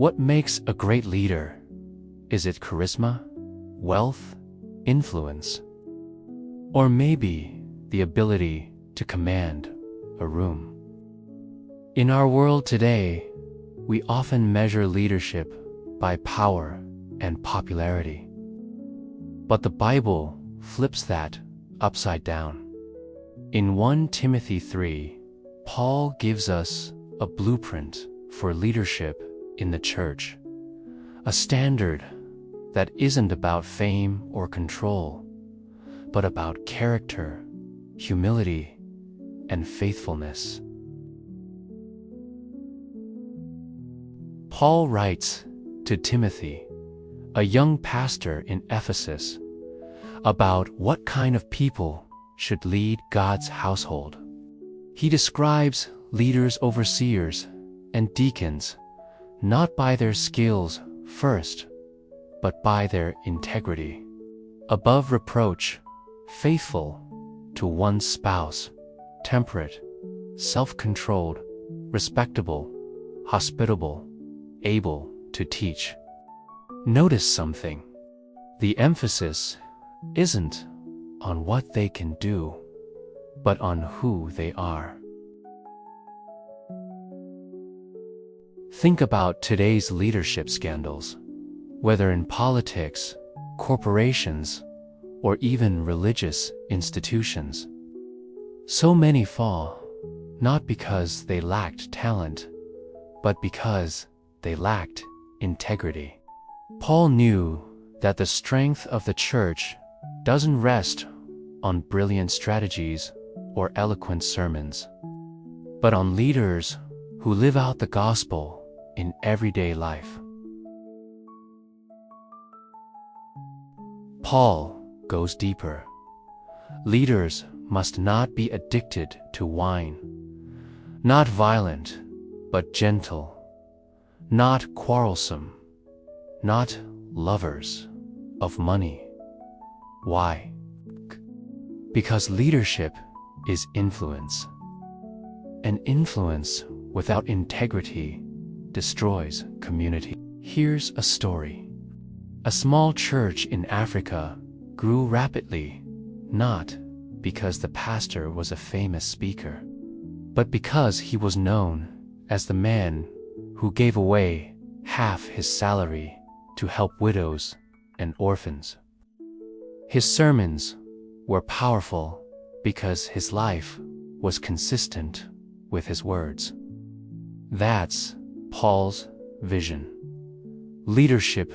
What makes a great leader? Is it charisma, wealth, influence? Or maybe the ability to command a room? In our world today, we often measure leadership by power and popularity. But the Bible flips that upside down. In 1 Timothy 3, Paul gives us a blueprint for leadership in the church, a standard that isn't about fame or control, but about character, humility, and faithfulness. Paul writes to Timothy, a young pastor in Ephesus, about what kind of people should lead God's household. He describes leaders, overseers, and deacons not by their skills first, but by their integrity. Above reproach, faithful to one's spouse, temperate, self-controlled, respectable, hospitable, able to teach. Notice something. The emphasis isn't on what they can do, but on who they are. Think about today's leadership scandals, whether in politics, corporations, or even religious institutions. So many fall, not because they lacked talent, but because they lacked integrity. Paul knew that the strength of the church doesn't rest on brilliant strategies or eloquent sermons, but on leaders who live out the gospel in everyday life. Paul goes deeper. Leaders must not be addicted to wine, not violent, but gentle, not quarrelsome, not lovers of money. Why? Because leadership is influence, and influence without integrity destroys community. Here's a story. A small church in Africa grew rapidly, not because the pastor was a famous speaker, but because he was known as the man who gave away half his salary to help widows and orphans. His sermons were powerful because his life was consistent with his words. That's Paul's vision. Leadership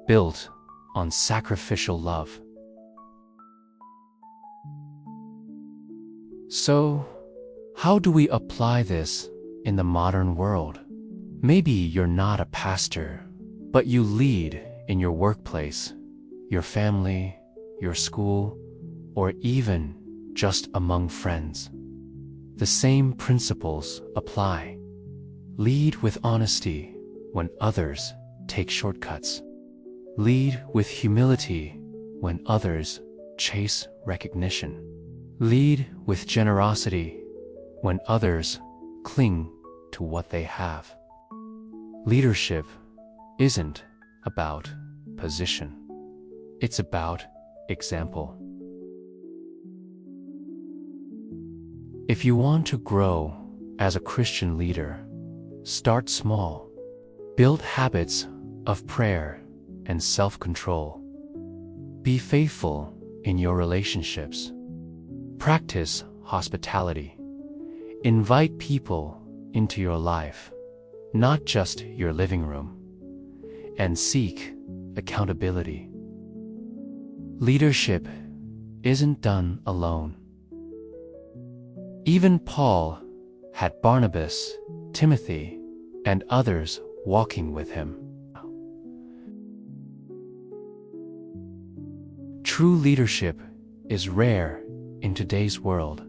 built on sacrificial love. So, how do we apply this in the modern world? Maybe you're not a pastor, but you lead in your workplace, your family, your school, or even just among friends. The same principles apply. Lead with honesty when others take shortcuts. Lead with humility when others chase recognition. Lead with generosity when others cling to what they have. Leadership isn't about position. It's about example. If you want to grow as a Christian leader, start small. Build habits of prayer and self-control. Be faithful in your relationships. Practice hospitality. Invite people into your life, not just your living room, and seek accountability. Leadership isn't done alone. Even Paul had Barnabas, Timothy, and others walking with him. True leadership is rare in today's world,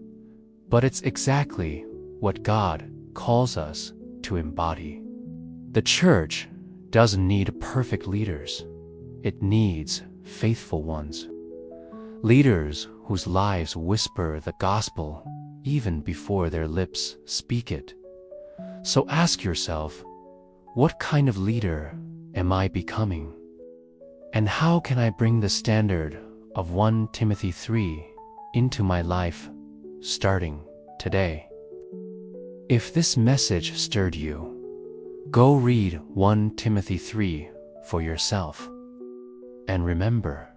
but it's exactly what God calls us to embody. The church doesn't need perfect leaders. It needs faithful ones. Leaders whose lives whisper the gospel even before their lips speak it. So ask yourself, What kind of leader am I becoming? And how can I bring the standard of 1 Timothy 3 into my life, starting today? If this message stirred you, go read 1 Timothy 3 for yourself. And remember,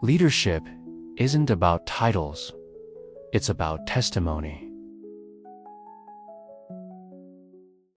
leadership isn't about titles, it's about testimony.